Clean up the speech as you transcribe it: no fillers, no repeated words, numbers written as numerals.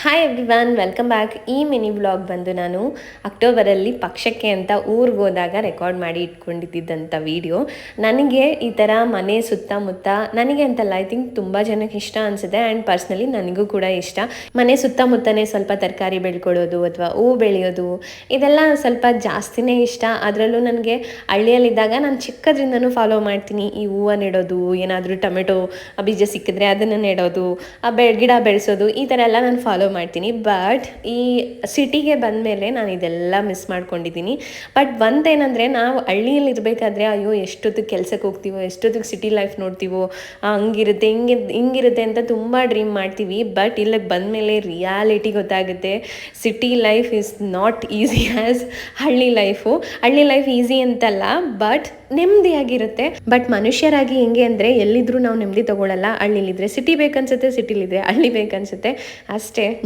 Hi everyone, welcome back. ಈ mini vlog ಬಂದು ನಾನು ಅಕ್ಟೋಬರಲ್ಲಿ ಪಕ್ಷಕ್ಕೆ ಅಂತ ಊರಿಗೆ ಹೋದಾಗ ರೆಕಾರ್ಡ್ ಮಾಡಿ ಇಟ್ಕೊಂಡಿದ್ದಂಥ ವಿಡಿಯೋ. ನನಗೆ ಈ ಥರ ಮನೆ ಸುತ್ತಮುತ್ತ ನನಗೆ ಅಂತಲ್ಲ, ಐ ಥಿಂಕ್ ತುಂಬ ಜನಕ್ಕೆ ಇಷ್ಟ ಅನಿಸುತ್ತೆ. ಆ್ಯಂಡ್ ಪರ್ಸ್ನಲಿ ನನಗೂ ಕೂಡ ಇಷ್ಟ. ಮನೆ ಸುತ್ತಮುತ್ತನೇ ಸ್ವಲ್ಪ ತರಕಾರಿ ಬೆಳ್ಕೊಳ್ಳೋದು ಅಥವಾ ಹೂವು ಬೆಳೆಯೋದು, ಇದೆಲ್ಲ ಸ್ವಲ್ಪ ಜಾಸ್ತಿನೇ ಇಷ್ಟ. ಅದರಲ್ಲೂ ನನಗೆ ಹಳ್ಳಿಯಲ್ಲಿದ್ದಾಗ ನಾನು ಚಿಕ್ಕದ್ರಿಂದನೂ ಫಾಲೋ ಮಾಡ್ತೀನಿ. ಈ ಹೂವು ನೆಡೋದು, ಏನಾದರೂ ಟೊಮೆಟೊ ಬೀಜ ಸಿಕ್ಕಿದ್ರೆ ಅದನ್ನು ನೆಡೋದು, ಗಿಡ ಬೆಳೆಸೋದು, ಈ ಥರ ಎಲ್ಲ ನಾನು ಫಾಲೋ ಮಾಡ್ತೀನಿ. ಬಟ್ ಈ ಸಿಟಿಗೆ ಬಂದಮೇಲೆ ನಾನು ಇದೆಲ್ಲ ಮಿಸ್ ಮಾಡ್ಕೊಂಡಿದ್ದೀನಿ. ಬಟ್ ಒಂದೇನಂದರೆ, ನಾವು ಹಳ್ಳಿಯಲ್ಲಿ ಇರಬೇಕಾದ್ರೆ ಅಯ್ಯೋ ಎಷ್ಟೊತ್ತಿಗೆ ಕೆಲಸಕ್ಕೆ ಹೋಗ್ತೀವೋ, ಎಷ್ಟೊತ್ತಿಗೆ ಸಿಟಿ ಲೈಫ್ ನೋಡ್ತೀವೋ, ಹಂಗಿರುತ್ತೆ ಹಿಂಗಿರುತ್ತೆ ಅಂತ ತುಂಬ ಡ್ರೀಮ್ ಮಾಡ್ತೀವಿ. ಬಟ್ ಇಲ್ಲಿಗೆ ಬಂದಮೇಲೆ ರಿಯಾಲಿಟಿ ಗೊತ್ತಾಗುತ್ತೆ. City life is not easy as ಹಳ್ಳಿ ಲೈಫು. ಹಳ್ಳಿ ಲೈಫ್ ಈಸಿ ಅಂತಲ್ಲ, ಬಟ್ ನೆಮ್ಮದಿಯಾಗಿರುತ್ತೆ. ಬಟ್ ಮನುಷ್ಯರಾಗಿ ಹೆಂಗೆ ಅಂದರೆ, ಎಲ್ಲಿದ್ರೂ ನಾವು ನೆಮ್ಮದಿ ತೊಗೊಳ್ಳಲ್ಲ. ಹಳ್ಳಿಲಿದ್ರೆ ಸಿಟಿ ಬೇಕನ್ಸುತ್ತೆ, ಸಿಟಿಲಿದ್ರೆ ಹಳ್ಳಿ ಬೇಕನ್ಸುತ್ತೆ ಅಷ್ಟೇ.